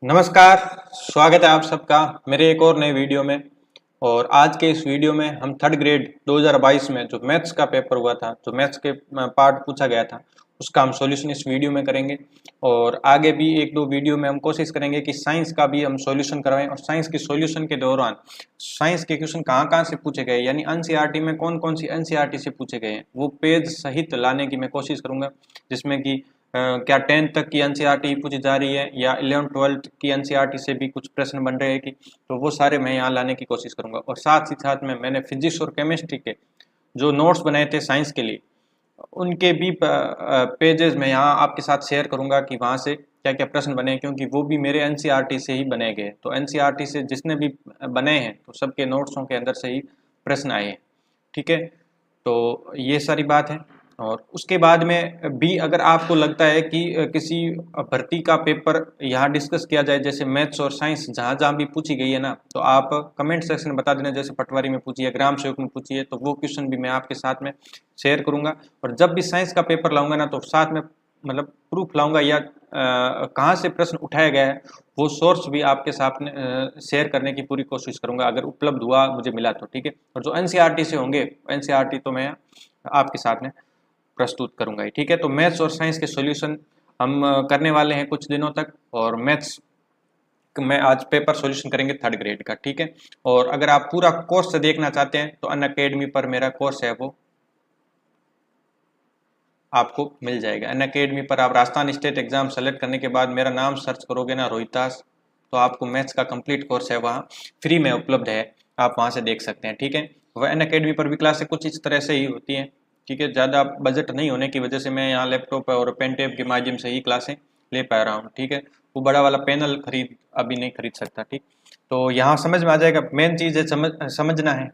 नमस्कार। स्वागत है आप सबका मेरे एक और नए वीडियो में। और आज के इस वीडियो में हम थर्ड ग्रेड 2022 में जो मैथ्स का पेपर हुआ था, जो मैथ्स के पार्ट पूछा गया था, उसका हम सॉल्यूशन इस वीडियो में करेंगे। और आगे भी एक दो वीडियो में हम कोशिश करेंगे कि साइंस का भी हम सॉल्यूशन करवाएं। और साइंस के सॉल्यूशन के दौरान साइंस के क्वेश्चन कहाँ कहाँ से पूछे गए, यानी एनसीईआरटी में कौन कौन सी एनसीईआरटी से पूछे गए हैं, वो पेज सहित लाने की मैं कोशिश करूंगा। जिसमें कि क्या 10th तक की एनसीईआरटी पूछी जा रही है या 11th-12th की एनसीईआरटी से भी कुछ प्रश्न बन रहे हैं कि, तो वो सारे मैं यहाँ लाने की कोशिश करूंगा। और साथ ही साथ में मैंने फिजिक्स और केमिस्ट्री के जो नोट्स बनाए थे साइंस के लिए, उनके भी पेजेस मैं यहाँ आपके साथ शेयर करूंगा कि वहाँ से क्या क्या प्रश्न बने, क्योंकि वो भी मेरे एनसीईआरटी से ही बने गए। तो एनसीईआरटी से जिसने भी बने हैं तो सबके नोट्सों के अंदर से ही प्रश्न आए हैं। ठीक है, तो ये सारी बात है। और उसके बाद में भी अगर आपको लगता है कि किसी भर्ती का पेपर यहाँ डिस्कस किया जाए, जैसे मैथ्स और साइंस जहाँ जहाँ भी पूछी गई है ना, तो आप कमेंट सेक्शन में बता देना। जैसे पटवारी में पूछी है, ग्राम सेवक में पूछी है, तो वो क्वेश्चन भी मैं आपके साथ में शेयर करूँगा। और जब भी साइंस का पेपर लाऊंगा ना, तो साथ में मतलब प्रूफ लाऊंगा या कहाँ से प्रश्न उठाया गया है, वो सोर्स भी आपके साथ शेयर करने की पूरी कोशिश करूंगा, अगर उपलब्ध हुआ मुझे मिला तो। ठीक है, और जो एनसीईआरटी से होंगे एनसीईआरटी तो मैं आपके साथ में प्रस्तुत करूंगा ही। ठीक है, तो मैथ्स और साइंस के सॉल्यूशन हम करने वाले हैं कुछ दिनों तक। और मैथ्स में आज पेपर सॉल्यूशन करेंगे थर्ड ग्रेड का। ठीक है, और अगर आप पूरा कोर्स देखना चाहते हैं तो अनअकैडमी पर मेरा कोर्स है, वो आपको मिल जाएगा। अनअकैडमी पर आप राजस्थान स्टेट एग्जाम सेलेक्ट करने के बाद मेरा नाम सर्च करोगे ना, रोहितास, तो आपको मैथ्स का कंप्लीट कोर्स है वहाँ फ्री में उपलब्ध है, आप वहाँ से देख सकते हैं। ठीक है, वह अनअकैडमी पर भी क्लासें कुछ इस तरह से ही होती हैं। ठीक है, ज़्यादा बजट नहीं होने की वजह से मैं यहाँ लैपटॉप और पेन टेप के माध्यम से ही क्लासें ले पा रहा हूँ। ठीक है, वो बड़ा वाला पैनल अभी नहीं खरीद सकता। ठीक, तो यहाँ समझ में आ जाएगा। मेन चीज़ है समझना है।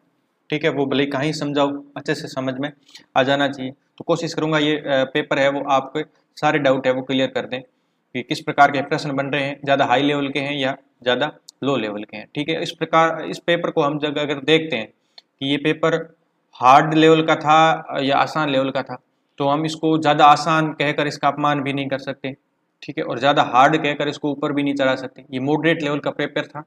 ठीक है, वो भले ही कहीं समझाओ, अच्छे से समझ में आ जाना चाहिए। तो कोशिश करूंगा ये पेपर है वो आपके सारे डाउट है वो क्लियर कर दें कि किस प्रकार के प्रश्न बन रहे हैं, ज़्यादा हाई लेवल के हैं या ज़्यादा लो लेवल के हैं। ठीक है, इस प्रकार इस पेपर को हम जब अगर देखते हैं कि ये पेपर हार्ड लेवल का था या आसान लेवल का था, तो हम इसको ज़्यादा आसान कहकर इसका अपमान भी नहीं कर सकते। ठीक है, और ज़्यादा हार्ड कहकर इसको ऊपर भी नहीं चढ़ा सकते। ये मॉडरेट लेवल का पेपर था,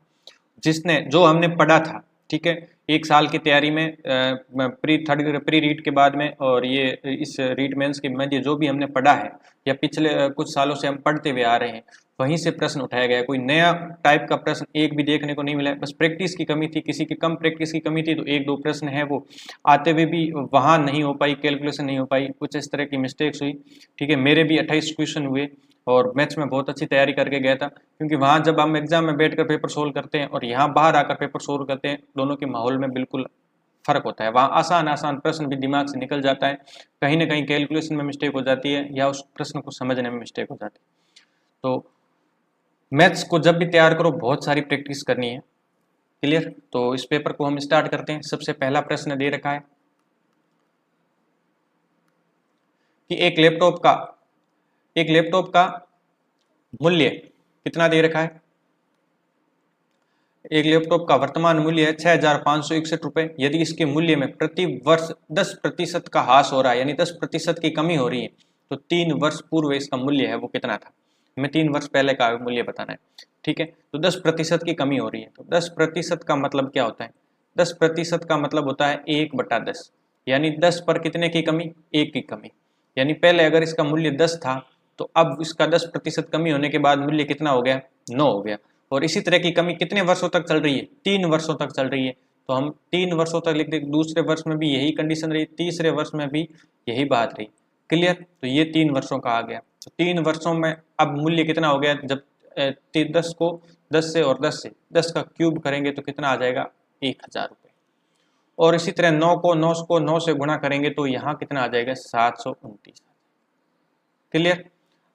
जिसने जो हमने पढ़ा था। ठीक है, एक साल की तैयारी में प्री रीट के बाद में और ये इस रीट मेंस के मध्य जो भी हमने पढ़ा है या पिछले कुछ सालों से हम पढ़ते हुए आ रहे हैं, वहीं से प्रश्न उठाया गया। कोई नया टाइप का प्रश्न एक भी देखने को नहीं मिला है। बस प्रैक्टिस की कमी थी, किसी की कम प्रैक्टिस की कमी थी, तो एक दो प्रश्न है वो आते हुए भी वहाँ नहीं हो पाई, कैलकुलेशन नहीं हो पाई, कुछ इस तरह की मिस्टेक्स हुई। ठीक है, मेरे भी 28 क्वेश्चन हुए और मैथ्स में बहुत अच्छी तैयारी करके गया था। क्योंकि वहाँ जब हम एग्जाम में बैठकर पेपर सोल्व करते हैं और यहाँ बाहर आकर पेपर सोल्व करते हैं, दोनों के माहौल में बिल्कुल फर्क होता है। वहाँ आसान आसान प्रश्न भी दिमाग से निकल जाता है, कहीं ना कहीं कैलकुलेशन में मिस्टेक हो जाती है या उस प्रश्न को समझने में मिस्टेक हो जाती है। तो मैथ्स को जब भी तैयार करो बहुत सारी प्रैक्टिस करनी है। क्लियर? तो इस पेपर को हम स्टार्ट करते हैं। सबसे पहला प्रश्न दे रखा है कि एक लैपटॉप का मूल्य कितना दे रखा है। एक लैपटॉप का वर्तमान मूल्य है 6,561 रुपए। यदि इसके मूल्य में प्रति वर्ष 10% का ह्रास हो रहा है, यानी 10% की कमी हो रही है, तो 3 वर्ष पूर्व इसका मूल्य है वो कितना था। हमें 3 वर्ष पहले का मूल्य बताना है। ठीक है, तो 10% की कमी हो रही है, तो 10% का मतलब क्या होता है? 10% का मतलब होता है 1/10, यानी 10 पर कितने की कमी? 1 की कमी। यानी पहले अगर इसका मूल्य 10 था, तो अब इसका 10% कमी होने के बाद मूल्य कितना हो गया? 9 हो गया। और इसी तरह की कमी कितने वर्षों तक चल रही है? 3 वर्षों तक चल रही है। तो हम 3 वर्षों तक लिख दें। दूसरे वर्ष में भी यही कंडीशन रही, तीसरे वर्ष में भी यही बात रही। क्लियर? तो ये 3 वर्षों का आ गया। तो 3 वर्षों में अब मूल्य कितना हो गया? जब 10 को 10 से और 10 का क्यूब करेंगे तो कितना आ जाएगा? 1,000 रुपये। और इसी तरह 9 को 9 से गुणा करेंगे तो यहाँ कितना आ जाएगा? 729। क्लियर?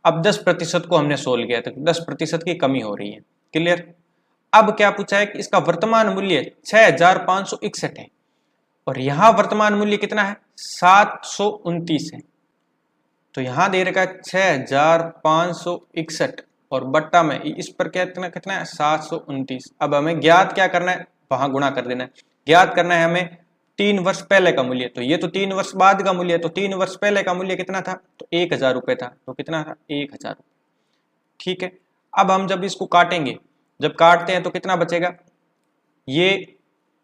अब 10% को हमने सोल्व किया, तो 10% की कमी हो रही है। क्लियर? अब क्या पूछा है कि इसका वर्तमान मूल्य 6,561 है और यहां वर्तमान मूल्य कितना है? 729 है। तो यहां दे रखा है 6,561 और बट्टा में इस पर कितना कितना है? 729। अब हमें ज्ञात क्या करना है? वहां गुणा कर देना है। ज्ञात करना है हमें 3 वर्ष पहले का मूल्य। तो ये तो 3 वर्ष बाद का मूल्य है, तो 3 वर्ष पहले का मूल्य कितना था? तो 1,000 रुपये था। तो कितना था? 1,000 रुपये। ठीक है, अब हम जब इसको काटेंगे, जब काटते हैं तो कितना बचेगा, ये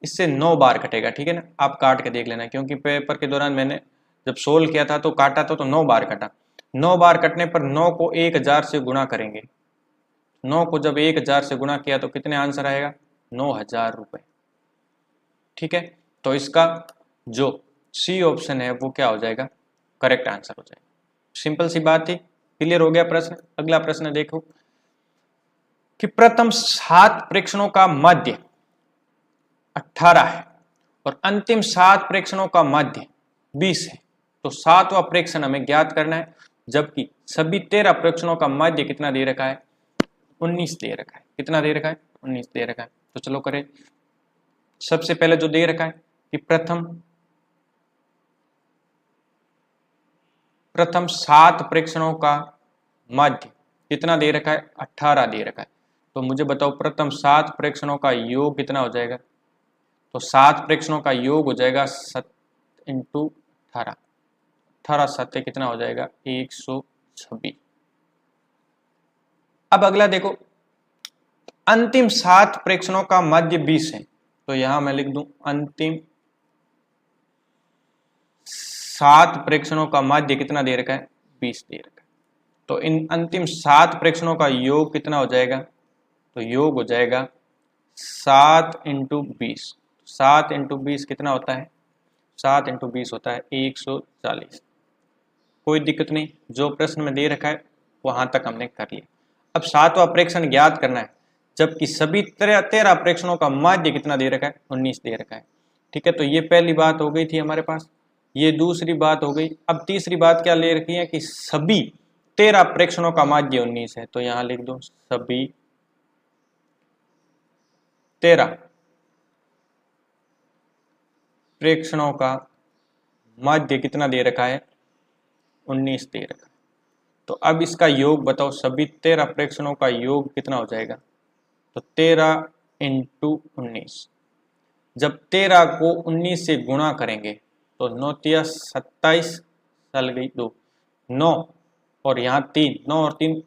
इससे 9 बार कटेगा, ठीक है ना। आप काट के देख लेना, क्योंकि पेपर के दौरान मैंने जब सोल्व किया था तो काटा था तो 9 बार कटा। 9 बार कटने पर 9 को 1000 से गुणा करेंगे। 9 को जब 1000 से गुणा किया तो कितने आंसर आएगा, 9000 रुपए, ठीक है। तो इसका जो सी ऑप्शन है वो क्या हो जाएगा, करेक्ट आंसर हो जाएगा। सिंपल सी बात थी, क्लियर हो गया प्रश्न। अगला प्रश्न देखो कि प्रथम 7 प्रेक्षणों का मध्य 18 है और अंतिम 7 प्रेक्षणों का मध्य 20 है, तो 7वां प्रेक्षण हमें ज्ञात करना है, जबकि सभी 13 प्रेक्षणों का मध्य कितना दे रखा है, 19 दे रखा है। कितना दे रखा है, 19 दे रखा है। तो चलो करें। सबसे पहले जो दे रखा है कि प्रथम 7 प्रेक्षणों का मध्य कितना दे रखा है, 18 दे रखा है। तो मुझे बताओ प्रथम 7 प्रेक्षणों का योग कितना हो जाएगा, तो 7 प्रेक्षणों का योग हो जाएगा 7 इंटू 18, 18 7 कितना हो जाएगा, 126। अब अगला देखो, अंतिम 7 प्रेक्षणों का मध्य 20 है, तो यहां मैं लिख दूं अंतिम 7 प्रेक्षणों का मध्य कितना दे रखा है, 20 दे रखा है। तो इन अंतिम 7 प्रेक्षणों का योग कितना हो जाएगा, तो योग हो जाएगा 7 इंटू 20। 7 इंटू 20 कितना होता है, 7 इंटू 20 होता है 140। कोई दिक्कत नहीं, जो प्रश्न में दे रखा है वहां तक हमने कर लिया। अब 7वां प्रेक्षण ज्ञात करना है, जबकि सभी 13 प्रेक्षणों का माध्य कितना दे रखा है, 19 दे रखा है, ठीक है। तो ये पहली बात हो गई थी हमारे पास, ये दूसरी बात हो गई। अब तीसरी बात क्या ले रखी है कि सभी 13 प्रेक्षणों का माध्य 19 है, तो यहां लिख दो सभी 13 प्रेक्षणों का माध्य कितना दे रखा है, 19 दे रखा है। तो अब इसका योग बताओ, सभी 13 प्रेक्षणों का योग कितना हो जाएगा, तो 13 इंटू 19। जब 13 को 19 से गुणा करेंगे तो 9 तिया 27, चल गई 2, 9 और यहाँ 3, 9 और 3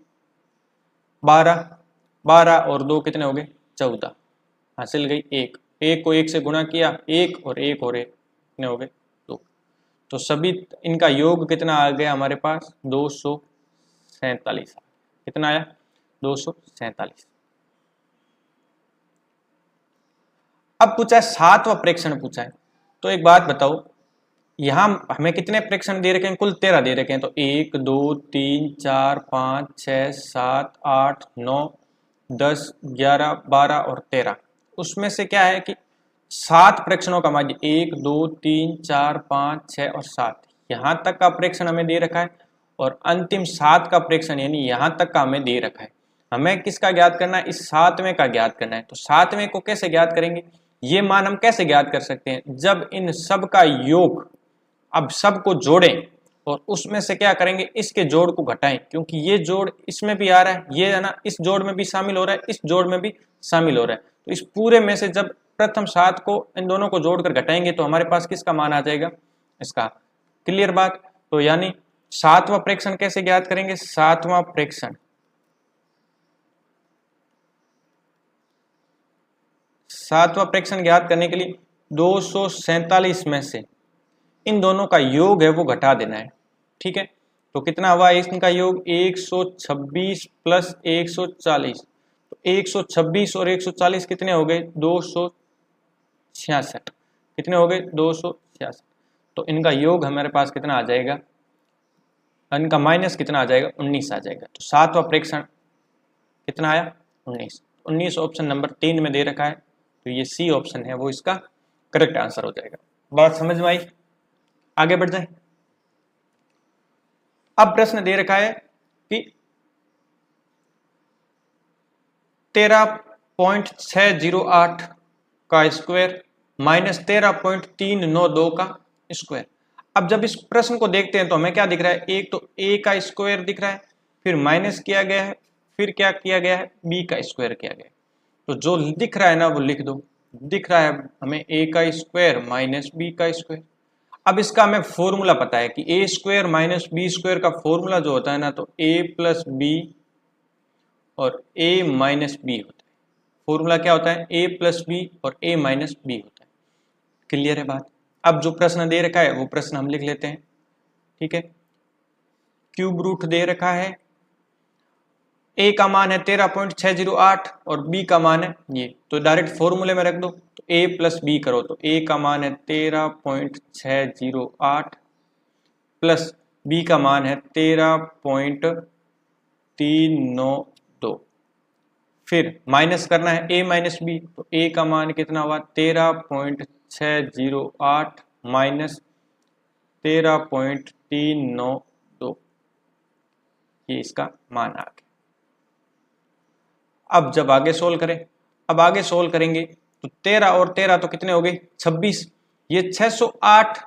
12, 12 और 2 कितने हो गए, 14, हासिल गई 1, 1 को 1 से गुणा किया 1 और 1 और 1 कितने हो गए 2। तो सभी इनका योग कितना आ गया हमारे पास, 247। कितना आया, 247। अब पूछा है 7वां प्रेक्षण पूछा है, तो एक बात बताओ, यहां हमें कितने प्रेक्षण दे रखे हैं, कुल 13 दे रखे हैं। तो 1 2 3 4 5 6 7 8 9 10 11 12 और 13, उसमें से क्या है कि 7 प्रेक्षणों का माध्य 1 2 3 4 5 6 और 7, यहां तक का प्रेक्षण हमें दे रखा है, और अंतिम 7 का प्रेक्षण यानी यहां तक का हमें दे रखा है। हमें किसका ज्ञात करना है, इस 7वें का ज्ञात करना है। तो 7वें को कैसे ज्ञात करेंगे, ये मान हम कैसे ज्ञात कर सकते हैं, जब इन सब का योग, अब सब को जोड़ें और उसमें से क्या करेंगे, इसके जोड़ को घटाएं, क्योंकि ये जोड़ इसमें भी आ रहा है, ये है ना, इस जोड़ में भी शामिल हो रहा है, इस जोड़ में भी शामिल हो रहा है। तो इस पूरे में से जब प्रथम 7 को इन दोनों को जोड़कर घटाएंगे तो हमारे पास किसका मान आ जाएगा, इसका। क्लियर बात। तो यानी 7वां प्रेक्षण कैसे ज्ञात करेंगे, 7वां प्रेक्षण ज्ञात करने के लिए 247 में से इन दोनों का योग है वो घटा देना है, ठीक है। तो कितना हुआ इनका योग, 126 प्लस 140, तो 126 और 140 कितने हो गए, 266। कितने हो गए, 266। तो इनका योग हमारे पास कितना आ जाएगा, इनका माइनस कितना आ जाएगा, 19 आ जाएगा। तो 7वां प्रेक्षण कितना आया, 19। 19 ऑप्शन नंबर 3 में दे रखा है, तो ये सी ऑप्शन है वो इसका करेक्ट आंसर हो जाएगा। बात समझ में आई, आगे बढ़ जाए। अब प्रश्न दे रखा है कि 13.608 का स्क्वायर माइनस 13.392 का स्क्वायर। अब जब इस प्रश्न को देखते हैं तो हमें क्या दिख रहा है, एक तो a का स्क्वायर दिख रहा है, फिर माइनस किया गया है, फिर क्या किया गया है, b का स्क्वायर किया गया है। तो जो दिख रहा है ना वो लिख दो, दिख रहा है हमें a का स्क्वायर माइनस b का स्क्वायर। अब इसका हमें फॉर्मूला पता है कि a square minus B square का फॉर्मूला जो होता है ना, तो a प्लस बी और a माइनस बी होता है। फॉर्मूला क्या होता है, a प्लस बी और a माइनस बी होता है। क्लियर है बात। अब जो प्रश्न दे रखा है वो प्रश्न हम लिख लेते हैं। ठीक है, क्यूब रूट दे रखा है, a का मान है 13.608 और b का मान है ये, तो डायरेक्ट फॉर्मूले में रख दो। तो a प्लस बी करो तो a का मान है 13.608 प्लस b का मान है 13.392, फिर माइनस करना है a माइनस बी, तो a का मान कितना हुआ 13.608 माइनस 13.392, ये इसका मान आ गया। अब जब आगे सोल्व करें, अब आगे सोल्व करेंगे तो 13 और 13 तो कितने हो गए 26, ये 608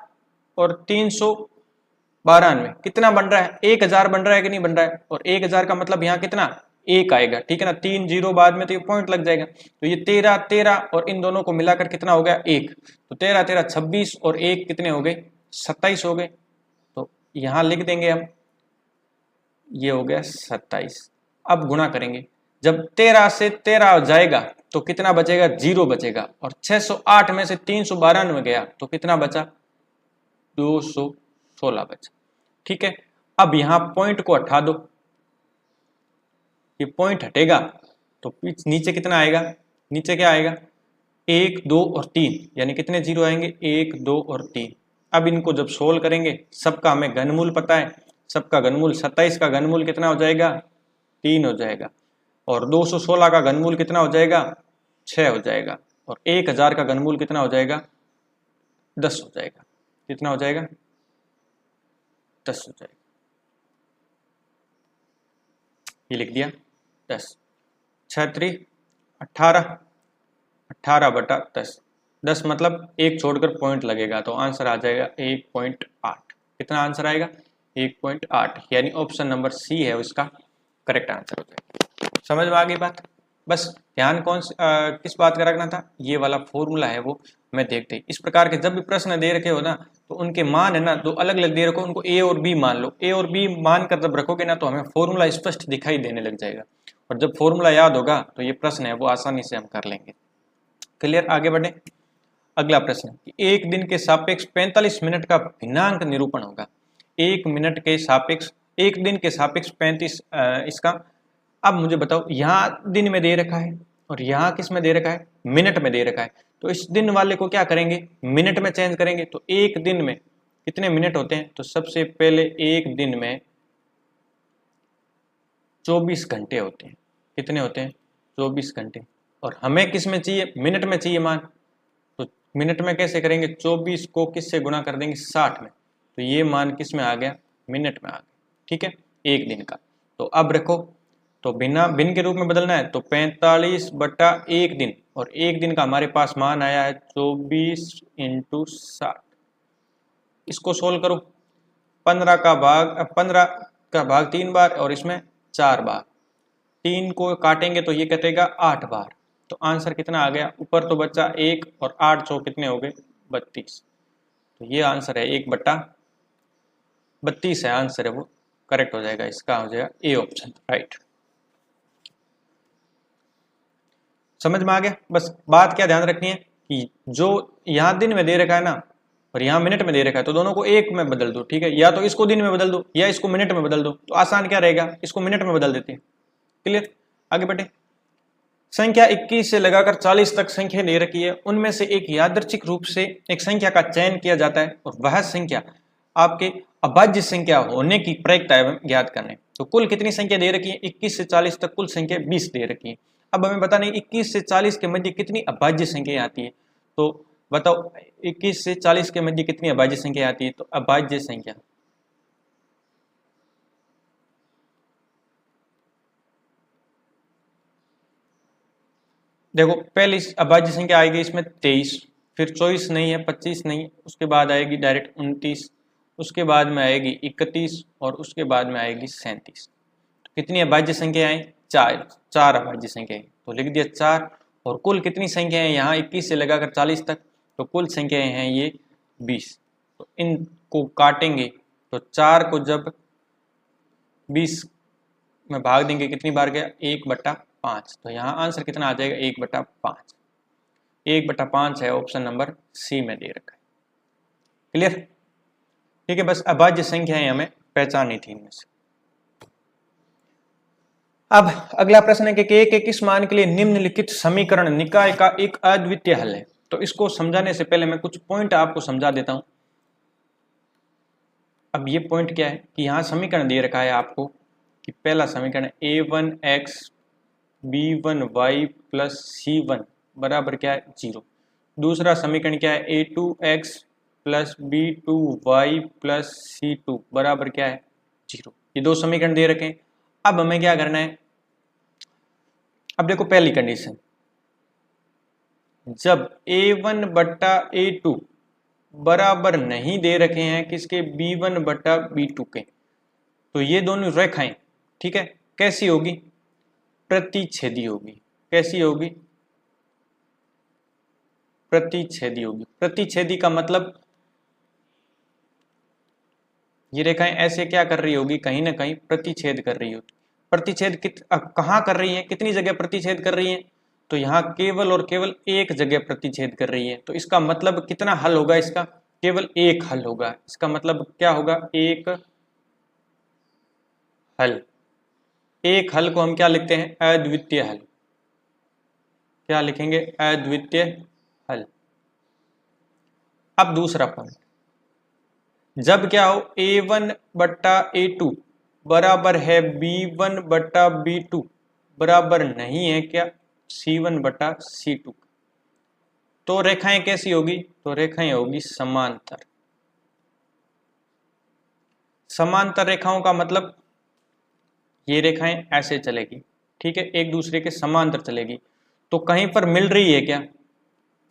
और 392 कितना बन रहा है 1000 बन रहा है कि नहीं बन रहा है। और 1000 का मतलब यहाँ कितना एक आएगा, ठीक है ना, 3 जीरो बाद में तो ये पॉइंट लग जाएगा। तो ये 13 13 और इन दोनों को मिलाकर कितना हो गया एक, तो 13 13 26 और एक कितने हो गए 27 हो गए। तो यहाँ लिख देंगे हम, ये हो गया 27। अब गुणा करेंगे, जब 13 से 13 जाएगा तो कितना बचेगा जीरो बचेगा, और 608 में से 392 में गया तो कितना बचा 216 बचा। ठीक है, अब यहां पॉइंट को हटा दो, ये पॉइंट हटेगा तो नीचे कितना आएगा, नीचे क्या आएगा 1 2 और 3, यानी कितने जीरो आएंगे 1 2 और 3। अब इनको जब सोल्व करेंगे, सबका हमें घनमूल पता है, सबका घनमूल 27 का घनमूल कितना हो जाएगा 3 हो जाएगा, और 216 का घनमूल कितना हो जाएगा 6 हो जाएगा, और 1000 का घनमूल कितना हो जाएगा 10 हो जाएगा। कितना हो जाएगा 10 हो जाएगा, ये लिख दिया 10, 6 3 18, 18 बटा 10, 10 मतलब एक छोड़कर पॉइंट लगेगा तो आंसर आ जाएगा 1.8। कितना आंसर आएगा 1.8, यानी ऑप्शन नंबर सी है उसका करेक्ट आंसर हो जाएगा। समझ में आ गई बात। बस ध्यान किस बात का रखना था, ये वाला फॉर्मूला है वो मैं देखते। इस प्रकार के जब भी प्रश्न दे रखे हो ना तो उनके मान है ना दो अलग अलग दे रखो, उनको ए और बी मान लो। ए और बी मान कर जब रखोगे ना तो हमें फॉर्मूला स्पष्ट दिखाई देने लग जाएगा, और जब फॉर्मूला याद होगा तो ये प्रश्न है वो आसानी से हम कर लेंगे। क्लियर, आगे बढ़े। अगला प्रश्न, एक दिन के सापेक्ष 45 मिनट का भिन्नांक निरूपण होगा। एक मिनट के सापेक्ष, एक दिन के सापेक्ष 35 इसका। अब मुझे बताओ, यहाँ दिन में दे रखा है और यहाँ किस में दे रखा है मिनट में दे रखा है, तो इस दिन वाले को क्या करेंगे मिनट में चेंज करेंगे। तो एक दिन में कितने मिनट होते हैं, तो सबसे पहले एक दिन में 24 घंटे होते हैं। कितने होते हैं 24 घंटे, और हमें किस में चाहिए मिनट में चाहिए मान, तो मिनट में कैसे करेंगे 24 को किस से गुणा कर देंगे 60 में, तो ये मान किस में आ गया मिनट में आ गया। ठीक है, एक दिन का। तो अब रखो, तो भिन्न के रूप में बदलना है तो 45 बटा एक दिन, और एक दिन का हमारे पास मान आया है 24 × 60। इसको सोल्व करो, 15 का भाग 3 बार और इसमें 4 बार, 3 को काटेंगे तो ये कटेगा 8 बार। तो आंसर कितना आ गया, ऊपर तो बचा 1 और 8 100 कितने हो गए 32। तो ये आंसर है 1 बटा 32 है आंसर है वो करेक्ट हो जाएगा, इसका हो जाएगा ए ऑप्शन राइट। समझ में आ गया। बस बात क्या ध्यान रखनी है कि जो यहाँ दिन में दे रखा है ना और यहाँ मिनट में दे रखा है तो दोनों को एक में बदल दो। ठीक है, या तो इसको दिन में बदल दो या इसको मिनट में बदल दो, तो आसान क्या रहेगा इसको मिनट में बदल देते हैं। क्लियर, आगे बढ़े। संख्या 21 से लगाकर 40 तक संख्या दे रखी है, उनमें से एक यादृच्छिक रूप से एक संख्या का चयन किया जाता है और वह संख्या आपके अभाज्य संख्या होने की प्रायिकता ज्ञात करने। तो कुल कितनी संख्या दे रखी है 21 से 40 तक कुल संख्या 20 दे रखी है। अब हमें बताना है 21 से 40 के मध्य कितनी अभाज्य संख्या आती है, तो बताओ 21 से 40 के मध्य कितनी अभाज्य संख्या आती है। तो अभाज्य संख्या देखो, पहली अभाज्य संख्या आएगी इसमें 23, फिर 24 नहीं है, 25 नहीं, उसके बाद आएगी डायरेक्ट 29, उसके बाद में आएगी 31 और उसके बाद में आएगी 37। तो कितनी अभाज्य संख्या है 4 अभाज्य संख्या है, तो लिख दिया 4। और कुल कितनी संख्या है यहाँ 21 से लगाकर 40 तक, तो कुल संख्याएं हैं ये 20। तो इनको काटेंगे तो 4 को जब 20 में भाग देंगे कितनी बार गया, 1/5। तो यहाँ आंसर कितना आ जाएगा, 1/5। 1/5 है, ऑप्शन नंबर सी में दे रखा है। क्लियर? ठीक है, बस अभाज्य संख्याएं हमें पहचाननी थी इनमें से। अब अगला प्रश्न है कि के किस मान के लिए निम्नलिखित समीकरण निकाय का एक अद्वितीय हल है। तो इसको समझाने से पहले मैं कुछ पॉइंट आपको समझा देता हूं। अब ये पॉइंट क्या है कि यहाँ समीकरण दे रखा है आपको कि पहला समीकरण a1x b1y प्लस c1 बराबर क्या है, 0। दूसरा समीकरण क्या है, a2x plus b2y plus c2 बराबर क्या है, 0। ये दो समीकरण दे रखे हैं। अब हमें क्या करना है, अब देखो पहली कंडीशन, जब a1/a2 बराबर नहीं दे रखे हैं किसके, b1/b2 के, तो ये दोनों रेखाएं, ठीक है, कैसी होगी, प्रतिच्छेदी होगी। कैसी होगी, प्रतिच्छेदी होगी। प्रतिच्छेदी का मतलब ये रेखाएं ऐसे क्या कर रही होगी, कहीं ना कहीं प्रतिच्छेद कर रही होगी। प्रतिच्छेद कहाँ कर रही है, कितनी जगह प्रतिच्छेद कर रही है, तो यहाँ केवल और केवल एक जगह प्रतिच्छेद कर रही है। तो इसका मतलब कितना हल होगा, इसका केवल एक हल होगा। इसका मतलब क्या होगा, एक हल। एक हल को हम क्या लिखते हैं, अद्वितीय हल। क्या लिखेंगे, अद्वितीय हल। अब दूसरा पॉइंट, जब क्या हो a1/a2 बराबर है b1/b2 बराबर नहीं है क्या, c1/c2, तो रेखाएं कैसी होगी, तो रेखाएं होगी समांतर। समांतर रेखाओं का मतलब ये रेखाएं ऐसे चलेगी, ठीक है, एक दूसरे के समांतर चलेगी। तो कहीं पर मिल रही है क्या,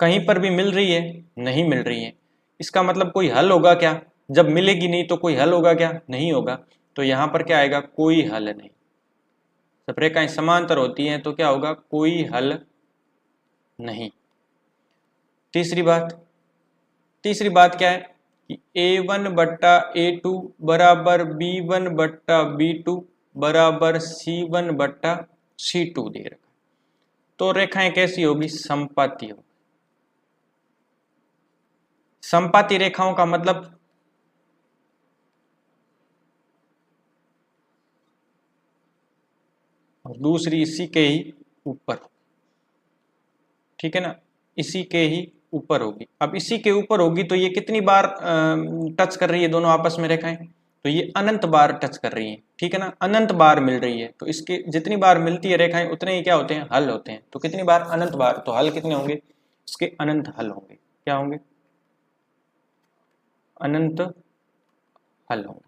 कहीं पर भी मिल रही है, नहीं मिल रही है। इसका मतलब कोई हल होगा क्या, जब मिलेगी नहीं तो कोई हल होगा क्या, नहीं होगा। तो यहां पर क्या आएगा, कोई हल नहीं। जब रेखाएं समांतर होती हैं तो क्या होगा, कोई हल नहीं। तीसरी बात क्या है कि a1/a2 बराबर b1/b2 बराबर c1/c2 दे रखा। तो रेखाएं कैसी होगी, संपाती होगी। संपाती रेखाओं का मतलब और दूसरी इसी के ही ऊपर, ठीक है ना, इसी के ही ऊपर होगी। अब इसी के ऊपर होगी तो ये कितनी बार टच कर रही है दोनों आपस में रेखाएं, तो ये अनंत बार टच कर रही है, ठीक है ना, अनंत बार मिल रही है। तो इसके जितनी बार मिलती है रेखाएं उतने ही क्या होते हैं, हल होते हैं। तो कितनी बार, अनंत बार। तो हल कितने होंगे, इसके अनंत हल होंगे। क्या होंगे, अनंत हल होंगे।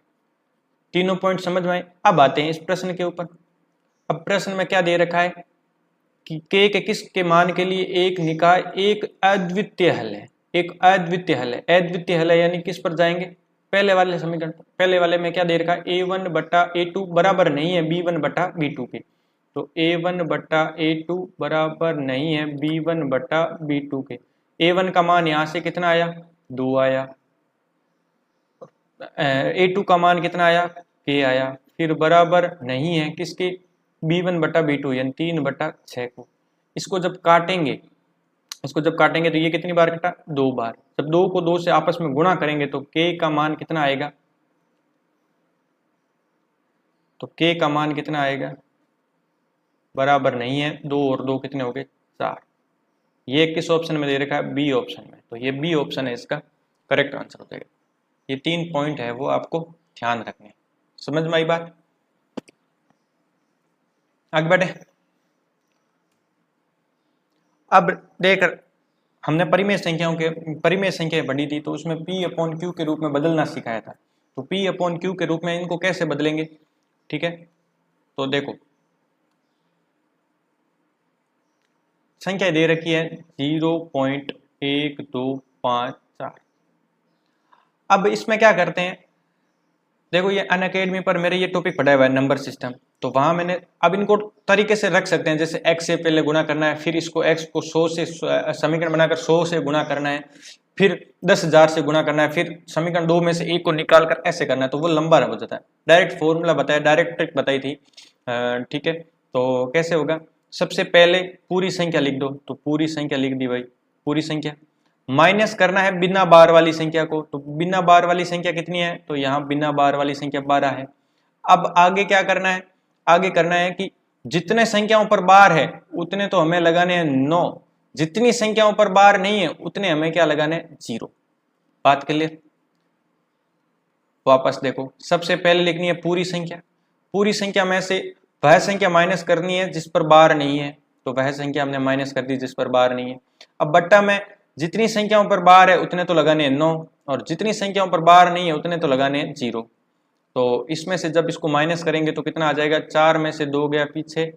तीनों पॉइंट समझ में आए। अब आते हैं इस प्रश्न के ऊपर। अब प्रश्न में क्या दे रखा है कि के किस के मान के लिए एक निकाय एक अद्वितीय हल है। एक अद्वितीय हल है, अद्वितीय हल है यानी किस पर जाएंगे, पहले वाले समीकरण। पहले वाले में क्या दे रखा है, a1/a2 बराबर नहीं है b1/b2 के। तो a1/a2 बराबर नहीं है b1/b2 के। a1 का मान यहां से कितना आया, 2 आया। a2 का मान कितना आया, k आया। फिर बराबर नहीं है किसके, b1/b2 यानी 3/6 को। इसको जब काटेंगे तो ये कितनी बार कटा, 2 बार। जब 2 को 2 से आपस में गुणा करेंगे तो k का मान कितना आएगा, तो k का मान कितना आएगा, बराबर नहीं है, 2 और 2 कितने हो गए, 4। ये किस ऑप्शन में दे रखा है, बी ऑप्शन में। तो ये बी ऑप्शन है, इसका करेक्ट आंसर हो जाएगा। ये 3 पॉइंट है वो आपको ध्यान रखने। समझ में आई बात, आगे बढ़े। अब देख, हमने परिमेय संख्याएं पढ़ी थी, तो उसमें P/Q के रूप में बदलना सिखाया था। तो P/Q के रूप में इनको कैसे बदलेंगे, ठीक है। तो देखो संख्या दे रखी है 0.1254। अब इसमें क्या करते हैं, देखो ये अनअकैडमी पर मेरे ये टॉपिक पढ़ा हुआ है नंबर सिस्टम, तो वहां मैंने अब इनको तरीके से रख सकते हैं, जैसे x से पहले गुणा करना है, फिर इसको x को 100 से समीकरण बनाकर 100 से गुणा करना है, फिर 10,000 से गुणा करना है, फिर समीकरण 2 में से एक को निकाल कर ऐसे करना है, तो वो लंबा हो जाता है। डायरेक्ट फॉर्मूला बताया, डायरेक्ट ट्रिक बताई थी, ठीक है। तो कैसे होगा, सबसे पहले पूरी संख्या लिख दो, तो पूरी संख्या लिख दी भाई, पूरी संख्या माइनस करना है बिना बार वाली संख्या को, तो बिना बार वाली संख्या कितनी है, तो यहाँ बिना बार वाली संख्या 12 है। अब आगे क्या करना है, आगे करना है कि जितने संख्याओं पर बार है उतने तो हमें लगाने हैं 9, जितनी संख्याओं पर बार नहीं है उतने हमें क्या लगाने हैं, 0। बात क्लियर। वापस देखो, सबसे पहले लिखनी है पूरी संख्या, पूरी संख्या में से वह संख्या माइनस करनी है जिस पर बार नहीं है, तो वह संख्या हमने माइनस कर दी जिस पर बार नहीं है। अब बट्टा में जितनी संख्याओं पर बार है उतने तो लगाने हैं 9, और जितनी संख्याओं पर बार नहीं है उतने तो लगाने हैं 0। तो इसमें से जब इसको माइनस करेंगे तो कितना आ जाएगा, 4 में से 2 गया पीछे,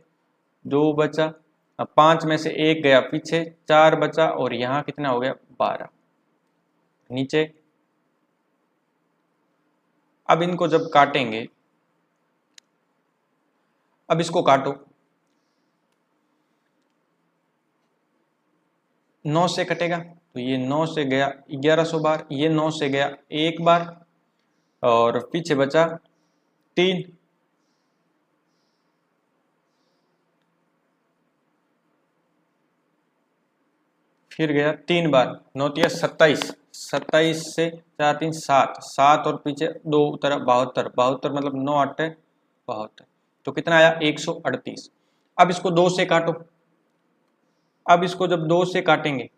2 बचा, अब 5 में से 1 गया पीछे, 4 बचा, और यहाँ कितना हो गया, 12 नीचे। अब इनको जब काटेंगे, अब इसको काटो, 9 से कटेगा तो ये 9 से गया 1100 बार, ये 9 से गया 1 बार, और पीछे बचा 3, फिर गया 3 बार, 9 तिया 27, 27 से 4 3 7, 7 और पीछे 2 तरफ 72, 72 मतलब 9 8 72, तो कितना आया, 138। अब इसको 2 से काटो, अब इसको जब 2 से काटेंगे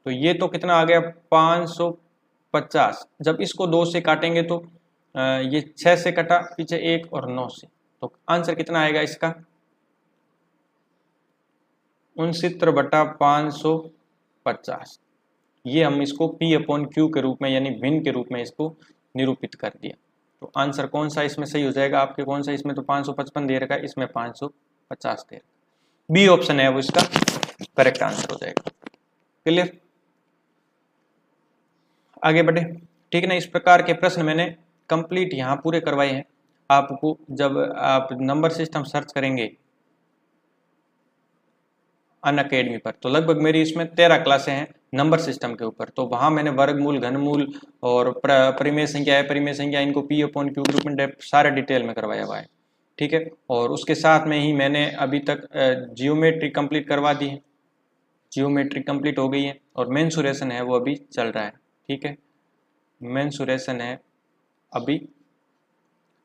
तो ये तो कितना आ गया, 550। जब इसको 2 से काटेंगे तो ये 6 से कटा, पीछे 1 और 9 से, तो आंसर कितना आएगा इसका, 69/550। ये हम इसको P/Q के रूप में यानी भिन्न के रूप में इसको निरूपित कर दिया। तो आंसर कौन सा इसमें सही हो जाएगा आपके, कौन सा, इसमें तो 555 दे रखा है, इसमें 550 दे रखा है, बी ऑप्शन है वो इसका करेक्ट आंसर हो जाएगा। क्लियर, आगे बढ़े, ठीक है ना। इस प्रकार के प्रश्न मैंने कंप्लीट यहाँ पूरे करवाए हैं। आपको जब आप नंबर सिस्टम सर्च करेंगे अनअकैडमी पर, तो लगभग मेरी इसमें 13 क्लासें हैं नंबर सिस्टम के ऊपर। तो वहाँ मैंने वर्गमूल, घनमूल और परिमेय संख्या, अपरिमेय संख्या, इनको P/Q ग्रुप में सारे डिटेल में करवाया हुआ है, ठीक है। और उसके साथ में ही मैंने अभी तक जियोमेट्री कंप्लीट करवा दी है, जियोमेट्री कंप्लीट हो गई है, और मेंसुरेशन है वो अभी चल रहा है, ठीक है। मेंसुरेशन है अभी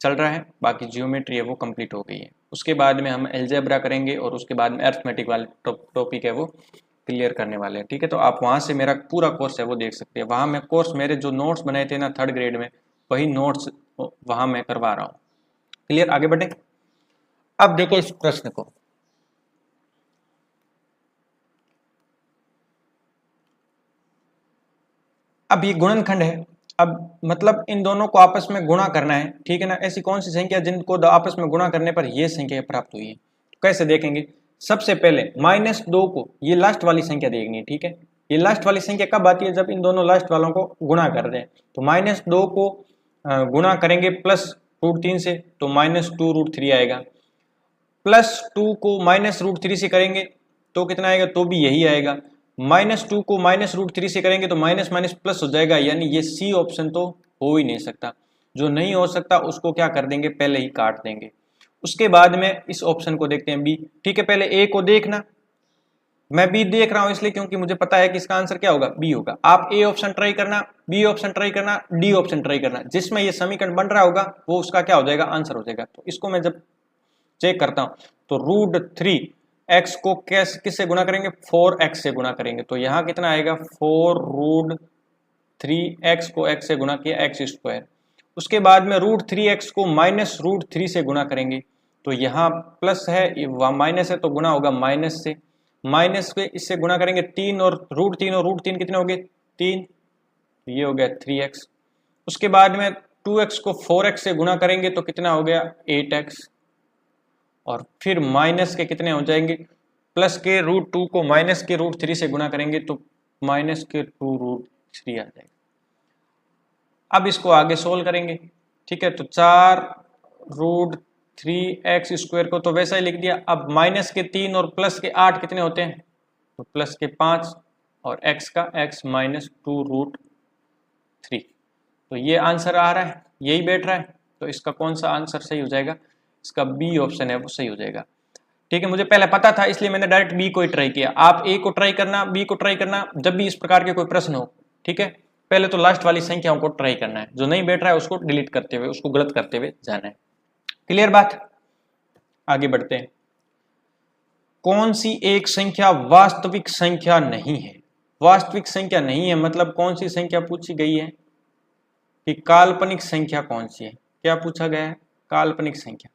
चल रहा है, बाकी जियोमेट्री है वो कंप्लीट हो गई है। उसके बाद में हम अलजेब्रा करेंगे, और उसके बाद में अरिथमेटिक वाले टॉपिक है वो क्लियर करने वाले हैं, ठीक है। तो आप वहाँ से मेरा पूरा कोर्स है वो देख सकते हैं। वहाँ मैं कोर्स, मेरे जो नोट्स बनाए थे ना 3rd ग्रेड में, वही नोट्स वहाँ मैं करवा रहा हूँ। क्लियर, आगे बढ़े। अब देखो इस प्रश्न को, अब ये गुणनखंड है, अब मतलब इन दोनों को आपस में गुणा करना है, ठीक है ना। ऐसी कौन सी संख्या जिनको आपस में गुणा करने पर ये संख्या प्राप्त हुई है, तो कैसे देखेंगे। सबसे पहले -2 को ये लास्ट वाली संख्या देखनी है, ठीक है। ये लास्ट वाली संख्या कब आती है, जब इन दोनों लास्ट वालों को गुणा कर दें। तो -2 को गुणा करेंगे +√3 से, तो -2√3 आएगा। +2 को -√3 से करेंगे तो कितना आएगा, तो भी यही आएगा। -2 को -√3 से करेंगे तो माइनस माइनस प्लस हो जाएगा, यानी ये सी ऑप्शन तो हो ही नहीं सकता। जो नहीं हो सकता उसको क्या कर देंगे, पहले ही काट देंगे। उसके बाद में इस ऑप्शन को देखते हैं बी, ठीक है। पहले ए को देखना, मैं बी देख रहा हूं इसलिए क्योंकि मुझे पता है कि इसका आंसर क्या होगा, बी होगा। आप ए ऑप्शन ट्राई करना, बी ऑप्शन ट्राई करना, डी ऑप्शन ट्राई करना, जिसमें ये समीकरण बन रहा होगा वो उसका क्या हो जाएगा, आंसर हो जाएगा। तो इसको मैं जब चेक करता हूं तो √3x को किससे गुणा करेंगे, 4x से गुणा करेंगे, तो यहां कितना आएगा, 4√3x को x से गुणा किया x²। उसके बाद में √3x को -√3 से गुणा करेंगे, तो यहाँ प्लस है वहाँ माइनस है तो गुणा होगा माइनस से, माइनस पे इससे गुणा करेंगे 3 और √3 कितने हो गए, 3, ये हो गया 3x। उसके बाद में 2x को 4x से गुणा करेंगे तो कितना हो गया, 8x। और फिर माइनस के कितने हो जाएंगे, प्लस के √2 को माइनस के √3 से गुणा करेंगे तो माइनस के 2√3 आ जाएगा। अब इसको आगे सोल्व करेंगे, ठीक है। तो 4√3x² को तो वैसा ही लिख दिया। अब माइनस के 3 और प्लस के 8 कितने होते हैं, तो प्लस के 5 और x का x -2√3 3। तो ये आंसर आ रहा है, यही बैठ रहा है, तो इसका कौन सा आंसर सही हो जाएगा? इसका बी ऑप्शन है वो सही हो जाएगा। ठीक है, मुझे पहले पता था इसलिए मैंने डायरेक्ट बी को ही ट्राई किया। आप ए को ट्राई करना, बी को ट्राई करना, जब भी इस प्रकार के कोई प्रश्न हो। ठीक है, पहले तो लास्ट वाली संख्याओं को ट्राई करना है, जो नहीं बैठ रहा है उसको डिलीट करते हुए, उसको गलत करते हुए जाना है। क्लियर बात? आगे बढ़ते हैं। कौन सी एक संख्या वास्तविक संख्या नहीं है? वास्तविक संख्या नहीं है मतलब कौन सी संख्या पूछी गई है कि काल्पनिक संख्या कौन सी है? क्या पूछा गया है? काल्पनिक संख्या।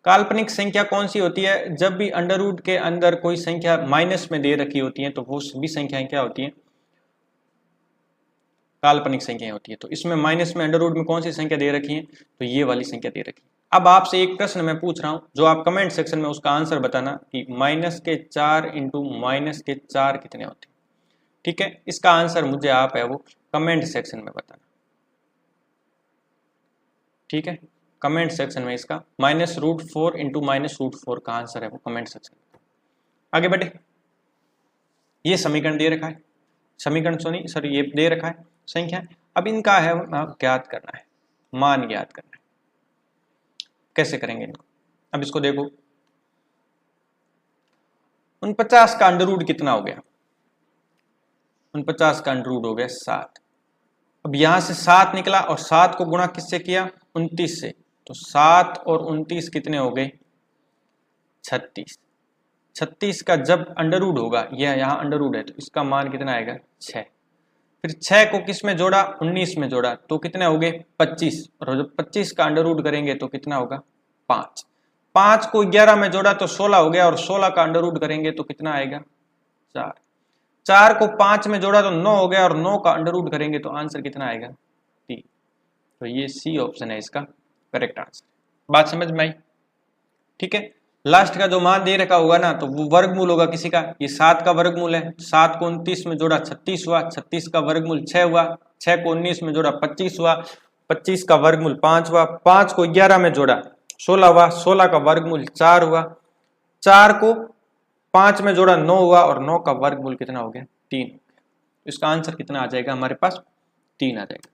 काल्पनिक संख्या कौन सी होती है? जब भी अंडर रूट के अंदर कोई संख्या माइनस में दे रखी होती है तो वो सभी संख्याएं क्या होती हैं? काल्पनिक संख्याएं होती है। तो इसमें माइनस में अंडर रूट में कौन सी संख्या दे रखी है? तो ये वाली संख्या दे रखी है। अब आपसे एक प्रश्न मैं पूछ रहा हूं, जो आप कमेंट सेक्शन में उसका आंसर बताना कि -4 इंटू -4 कितने होते हैं। ठीक है, इसका आंसर मुझे आप है वो कमेंट सेक्शन में बताना। ठीक है, कमेंट सेक्शन में इसका -√4 इंटू -√4 का आंसर है वो कमेंट सेक्शन में। आगे बढ़े। ये समीकरण दे रखा है, समीकरण सॉरी ये दे रखा है संख्या। अब इनका है ज्ञात करना है, मान ज्ञात करना है। कैसे करेंगे इनको? अब इसको देखो, 49 का अंडर रूट कितना हो गया? 49 का अंडर रूट हो गया 7। अब यहां से 7 निकला और 7 को गुणा किससे किया? 29 से। तो 7 और 29 कितने हो गए? 36। 36 का जब अंडर रूट होगा, यह यहाँ अंडर रूट है तो इसका मान कितना आएगा? 6। फिर 6 को किस में जोड़ा? 19 में जोड़ा तो कितने हो गए? 25। और जब 25 का अंडर रूट करेंगे तो कितना होगा? 5। 5 को 11 में जोड़ा तो 16 हो गया और 16 का अंडर रूट करेंगे तो कितना आएगा? 4। 4 को 5 में जोड़ा तो 9 हो गया और 9 का अंडर रूट करेंगे तो आंसर कितना आएगा? 3। तो ये सी ऑप्शन है इसका करेक्ट आंसर। बात समझ में आई? ठीक है, लास्ट का जो मान दे रखा होगा ना तो वो वर्गमूल होगा किसी का। ये 7 का वर्गमूल है, 7 को 29 में जोड़ा 36 हुआ, 36 का वर्गमूल 6 हुआ, 6 को 19 में जोड़ा 25 हुआ, 25 का वर्गमूल 5 हुआ, 5 को 11 में जोड़ा 16 हुआ, 16 का वर्गमूल 4 हुआ, 4 को 5 में जोड़ा 9 हुआ और 9 का वर्गमूल कितना हो गया? 3। इसका आंसर कितना आ जाएगा हमारे पास? 3 आ जाएगा।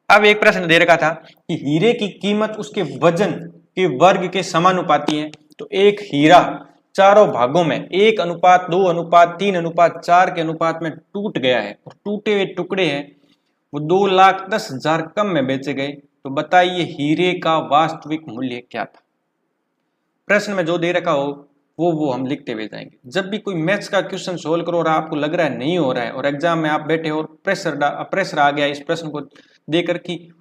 अब एक प्रश्न दे रखा था कि हीरे की कीमत उसके वजन के वर्ग के समानुपाती है। तो एक हीरा चारों भागों में 1:2, 3, 4 के अनुपात में टूट गया है और टूटे हुए टुकड़े हैं वो 2,10,000 कम में बेचे गए। तो बताइए हीरे का वास्तविक मूल्य क्या था? प्रश्न में जो दे रखा हो वो हम लिखते हुए जाएंगे। जब भी कोई मैथ्स का क्वेश्चन सोल्व करो और आपको लग रहा है नहीं हो रहा है और एग्जाम में आप बैठे और प्रेशर आ गया इस प्रश्न को देकर कि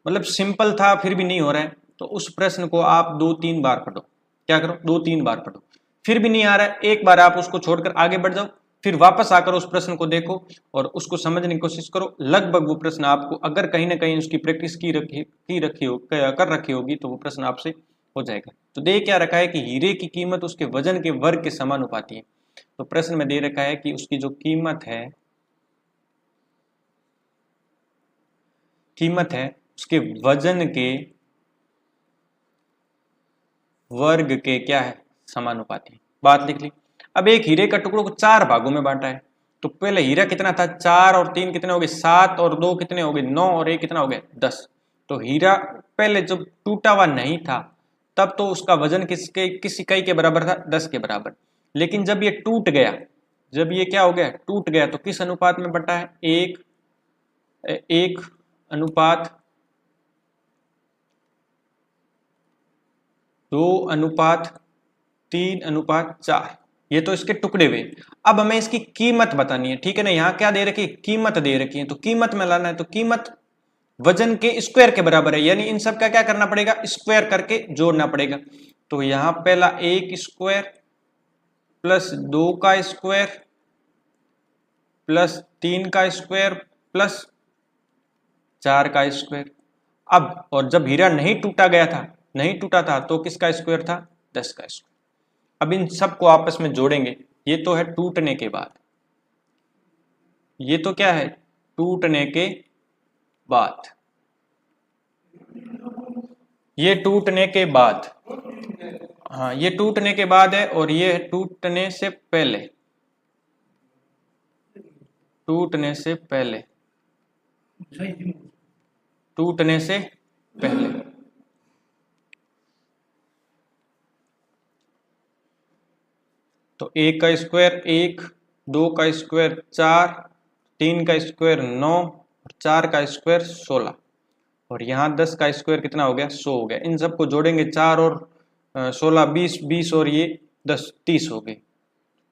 मतलब सिंपल था फिर भी नहीं हो रहा है, तो उस प्रश्न को आप 2-3 बार पढ़ो। क्या करो? 2-3 बार पढ़ो। फिर भी नहीं आ रहा है, एक बार आप उसको छोड़कर आगे बढ़ जाओ, फिर वापस आकर उस प्रश्न को देखो और उसको समझने की कोशिश करो। लगभग वो प्रश्न आपको अगर कहीं ना कहीं उसकी प्रैक्टिस कर रखी होगी तो वो प्रश्न आपसे हो जाएगा। तो दे क्या रखा है कि हीरे की कीमत उसके वजन के वर्ग के समानुपाती है। तो प्रश्न में दे रखा है कि उसकी जो कीमत है उसके वजन के वर्ग के क्या है? समानुपाती। बात लिख ली। अब एक हीरे का टुकड़ों को 4 भागों में बांटा है। तो पहले हीरा कितना था? 4 और 3 कितने हो गए? 7 और 2 कितने हो गए? 9 और 1 कितना हो गया? 10। तो हीरा पहले जब टूटा हुआ नहीं था तब तो उसका वजन किस इकाई के बराबर था? 10 के बराबर। लेकिन जब ये टूट गया, जब ये क्या हो गया? टूट गया, तो किस अनुपात में बटा है? 1:2:3:4। ये तो इसके टुकड़े हुए। अब हमें इसकी कीमत बतानी है। ठीक है ना, यहाँ क्या दे रखी है? कीमत दे रखी है। तो कीमत में लाना है तो कीमत वजन के स्क्वायर के बराबर है, यानी इन सब का क्या करना पड़ेगा? स्क्वायर करके जोड़ना पड़ेगा। तो यहां पहला 1 स्क्वायर प्लस 2 का स्क्वायर प्लस 3 का स्क्वायर प्लस 4 का स्क्वायर। अब और जब हीरा नहीं टूटा था तो किसका स्क्वायर था? 10 का स्क्वायर। अब इन सब को आपस में जोड़ेंगे। ये तो है टूटने के बाद, ये तो क्या है? टूटने के बाद, ये टूटने के बाद, हाँ ये टूटने के बाद है और ये टूटने से पहले, टूटने से पहले। टूटने से पहले। तो 1 का स्क्वायर 1, 2 का स्क्वायर 4, 3 का स्क्वायर 9 और 4 का स्क्वायर 16 और यहाँ 10 का स्क्वायर कितना हो गया 100 हो गया। इन सबको जोड़ेंगे 4 और 16 20, 20 और ये 10 30 हो गई।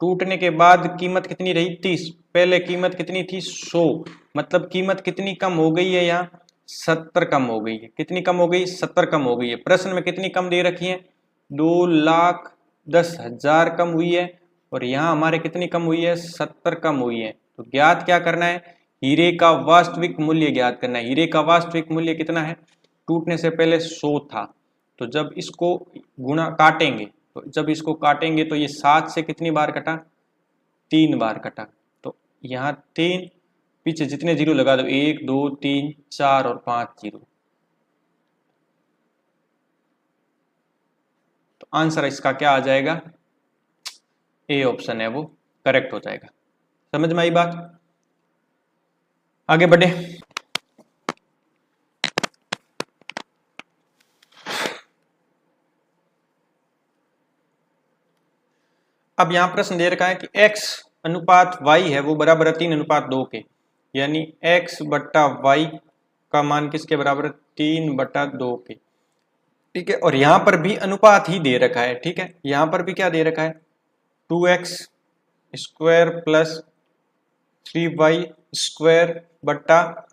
टूटने के बाद कीमत कितनी रही 30, पहले कीमत कितनी थी 100, मतलब कीमत कितनी कम हो गई है यहाँ 70 कम हो गई है। कितनी कम हो गई 70 कम हो गई है। प्रश्न में कितनी कम दे रखी है 2,10,000 कम हुई है और यहाँ हमारे कितनी कम हुई है 70 कम हुई है। तो ज्ञात क्या करना है हीरे का वास्तविक मूल्य ज्ञात करना है। हीरे का वास्तविक मूल्य कितना है टूटने से पहले 100 था। तो जब इसको गुणा काटेंगे तो जब इसको काटेंगे तो ये 7 से कितनी बार कटा 3 बार कटा। तो यहाँ 3 पीछे जितने जीरो लगा दो 1 2 3 4 और 5 जीरो। तो आंसर इसका क्या आ जाएगा ए ऑप्शन है वो करेक्ट हो जाएगा। समझ में आई बात। आगे बढ़े। अब यहां प्रश्न दे रखा है कि x अनुपात y है वो बराबर है 3:2 के, यानी x बट्टा y का मान किसके बराबर है 3/2 के। ठीक है, और यहां पर भी अनुपात ही दे रखा है। ठीक है, यहां पर भी क्या दे रखा है 2x square plus 3y square बट्टा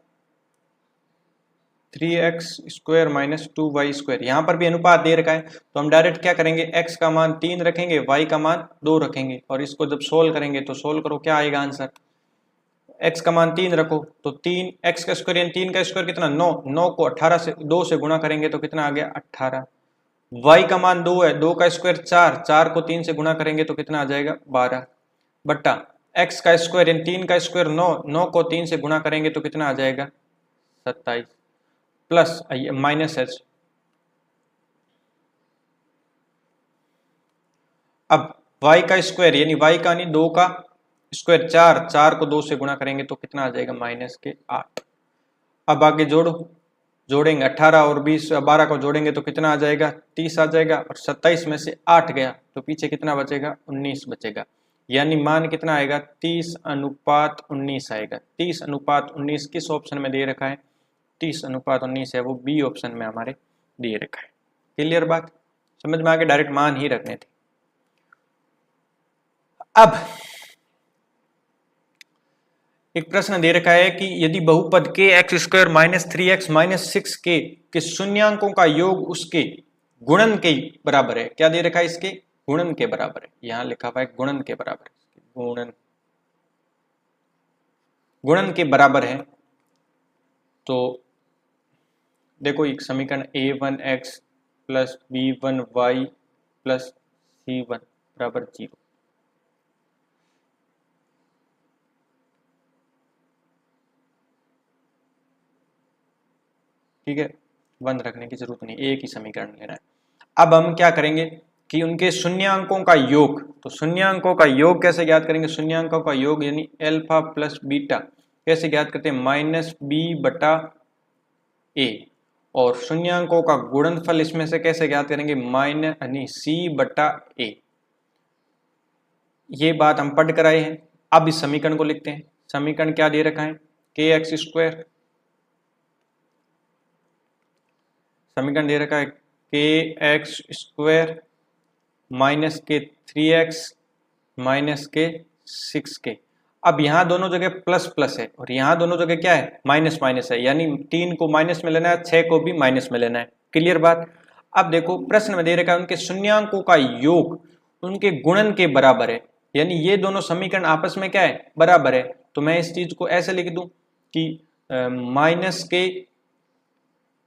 3x square minus 2y square. यहां पर भी अनुपात दे रखा है तो हम डायरेक्ट क्या करेंगे x का मान 3 रखेंगे y का मान 2 रखेंगे और इसको जब सोल्व करेंगे तो सोल्व करो क्या आएगा आंसर। x का मान 3 रखो तो 3 x का स्क्वायर यानी 3 का स्क्वायर कितना 9, 9 को 18 से 2 से गुणा करेंगे तो कितना आ गया 18। y का मान 2 है, 2 का स्क्वायर 4, 4 को 3 से गुणा करेंगे तो कितना आ जाएगा 12 बट्टा x का स्क्वायर यानी 3 का स्क्वायर 9, 9 को 3 से गुणा करेंगे तो कितना आ जाएगा 27 प्लस माइनस एच। अब y का स्क्वायर यानी y का नहीं 2 का स्क्वायर 4, 4 को 2 से गुणा करेंगे तो कितना आ जाएगा माइनस के 8। अब आगे जोड़ो, जोड़ेंगे 18 और 20 12 को जोड़ेंगे तो कितना आ जाएगा 30 आ जाएगा और 27 में से 8 गया तो पीछे कितना बचेगा 19 बचेगा, यानी मान कितना आएगा 30:19 आएगा। 30:19 किस ऑप्शन में दे रखा है 30:19 है वो बी ऑप्शन में हमारे दे रखा है। क्लियर बात, समझ में आके डायरेक्ट मान ही रखने थे। अब एक प्रश्न दे रखा है कि यदि बहुपद के x square minus 3x minus 6 के शून्यांकों का योग उसके गुणन के बराबर है। क्या दे रखा है इसके गुणन के बराबर है, यहां लिखा हुआ है गुणन के बराबर है, गुणन के बराबर है। तो देखो एक समीकरण a1x plus b1y plus c1 बराबर 0। ठीक है, बंद रखने की जरूरत नहीं, एक ही समीकरण लेना है। अब हम क्या करेंगे कि उनके शून्यांकों का योग, तो शून्यांकों का योग कैसे ज्ञात करेंगे, शून्यांकों का योग यानी अल्फा प्लस बीटा कैसे ज्ञात करते हैं माइनस बी बटा ए, और शून्यांकों का गुणनफल इसमें से कैसे ज्ञात करेंगे माइनस यानी सी बटा ए। ये बात हम पढ़ कर आए हैं। अब इस समीकरण को लिखते हैं। समीकरण क्या दे रखा है के एक्स स्क्वायर, समीकरण दे रखा है के एक्स स्क्वायर माइनस के 3x माइनस के 6k। अब यहाँ दोनों जगह प्लस प्लस है और यहाँ दोनों जगह क्या है माइनस माइनस है, यानी 3 को माइनस में लेना है 6 को भी माइनस में लेना है। क्लियर बात। अब देखो प्रश्न में दे रखा है उनके शून्यांकों का योग उनके गुणन के बराबर है, यानी ये दोनों समीकरण आपस में क्या है बराबर है। तो मैं इस चीज को ऐसे लिख दूं कि माइनस के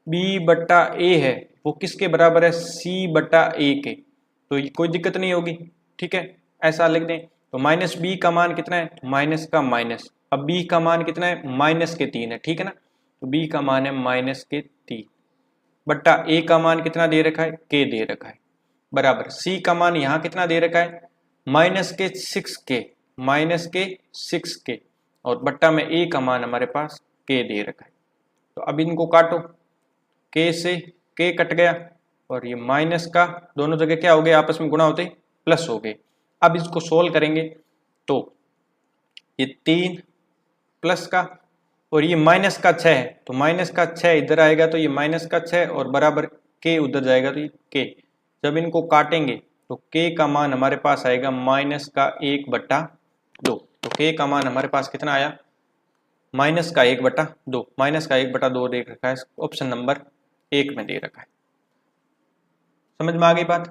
बी बट्टा ए है वो किसके बराबर है सी बट्टा ए के, तो कोई दिक्कत नहीं होगी। ठीक है, ऐसा लिख दें। तो माइनस बी का मान कितना है माइनस का माइनस, अब बी का मान कितना है माइनस के 3 है। ठीक है ना, तो बी का मान है माइनस के 3 बट्टा ए का मान कितना दे रखा है के दे रखा है बराबर सी का मान यहाँ कितना दे रखा है माइनस के 6k, माइनस के 6k और बट्टा में ए का मान हमारे पास के दे रखा है। तो अब इनको काटो, के से के कट गया और ये माइनस का दोनों जगह क्या हो गए, आपस में गुणा होते प्लस हो गए। अब इसको सोल्व करेंगे तो ये 3 प्लस का और ये माइनस का 6 है, तो माइनस का 6 इधर आएगा तो ये माइनस का 6 और बराबर के उधर जाएगा तो ये के। जब इनको काटेंगे तो के का मान हमारे पास आएगा माइनस का 1/2। तो के का मान हमारे पास कितना आया, माइनस का 1/2। माइनस का 1/2 दे रखा है, ऑप्शन नंबर 1 में दे रखा है। समझ में आ गई बात?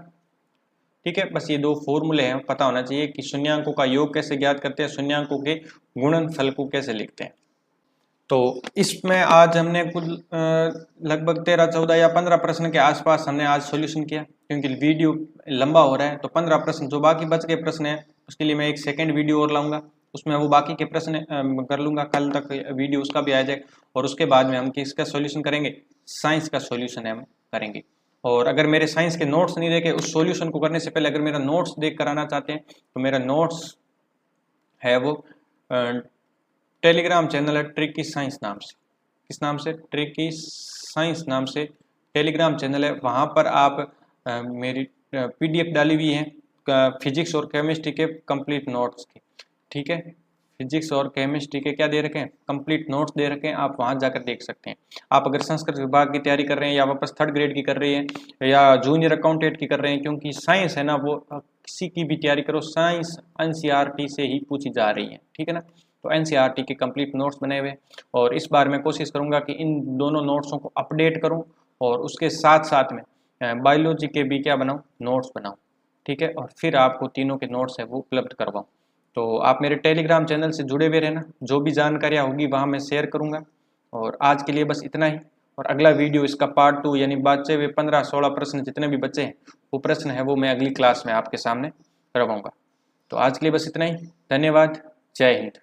ठीक है, बस ये दो फॉर्मूले हैं, पता होना चाहिए कि शून्यांकों का योग कैसे ज्ञात करते हैं, शून्यांकों के गुणनफल को कैसे लिखते हैं। तो इसमें आज हमने कुल लगभग 13, 14 या 15 प्रश्न के आसपास हमने आज सॉल्यूशन किया, क्योंकि वीडियो लंबा हो रहा है। तो 15 प्रश्न, जो बाकी बच गए प्रश्न हैं उसके लिए मैं एक सेकंड वीडियो और लाऊंगा, उसमें वो बाकी के प्रश्न कर लूंगा, कल तक वीडियो उसका भी आ जाएगा। और उसके बाद में हम किसका सॉल्यूशन करेंगे, साइंस का सॉल्यूशन हम करेंगे। और अगर मेरे साइंस के नोट्स नहीं देखे, उस सॉल्यूशन को करने से पहले अगर मेरा नोट्स देख कर आना चाहते हैं तो मेरा नोट्स है वो टेलीग्राम चैनल है ट्रिकी साइंस नाम से। किस नाम से? ट्रिकी साइंस नाम से टेलीग्राम चैनल है। वहाँ पर आप मेरी PDF डाली हुई है फिजिक्स और केमिस्ट्री के कंप्लीट नोट्स की। ठीक है, फिजिक्स और केमिस्ट्री के क्या दे रखे हैं, कंप्लीट नोट्स दे रखे हैं, आप वहाँ जाकर देख सकते हैं। आप अगर संस्कृत विभाग की तैयारी कर रहे हैं या वापस 3rd ग्रेड की कर रही हैं या जूनियर अकाउंटेंट की कर रहे हैं, क्योंकि साइंस है ना, वो किसी की भी तैयारी करो, साइंस NCERT से ही पूछी जा रही है। ठीक है ना, तो NCERT के कंप्लीट नोट्स बने हुए। और इस बार मैं कोशिश करूंगा कि इन दोनों नोट्सों को अपडेट करूं और उसके साथ साथ में बायोलॉजी के भी क्या बनाऊं, नोट्स बनाऊं। ठीक है, और फिर आपको तीनों के नोट्स है वो उपलब्ध करवाऊं। तो आप मेरे टेलीग्राम चैनल से जुड़े हुए रहना, जो भी जानकारियाँ होगी वहाँ मैं शेयर करूँगा। और आज के लिए बस इतना ही, और अगला वीडियो इसका पार्ट 2 यानी बचे हुए 15-16 प्रश्न जितने भी बचे हैं वो प्रश्न है वो मैं अगली क्लास में आपके सामने करवाऊँगा। तो आज के लिए बस इतना ही, धन्यवाद, जय हिंद।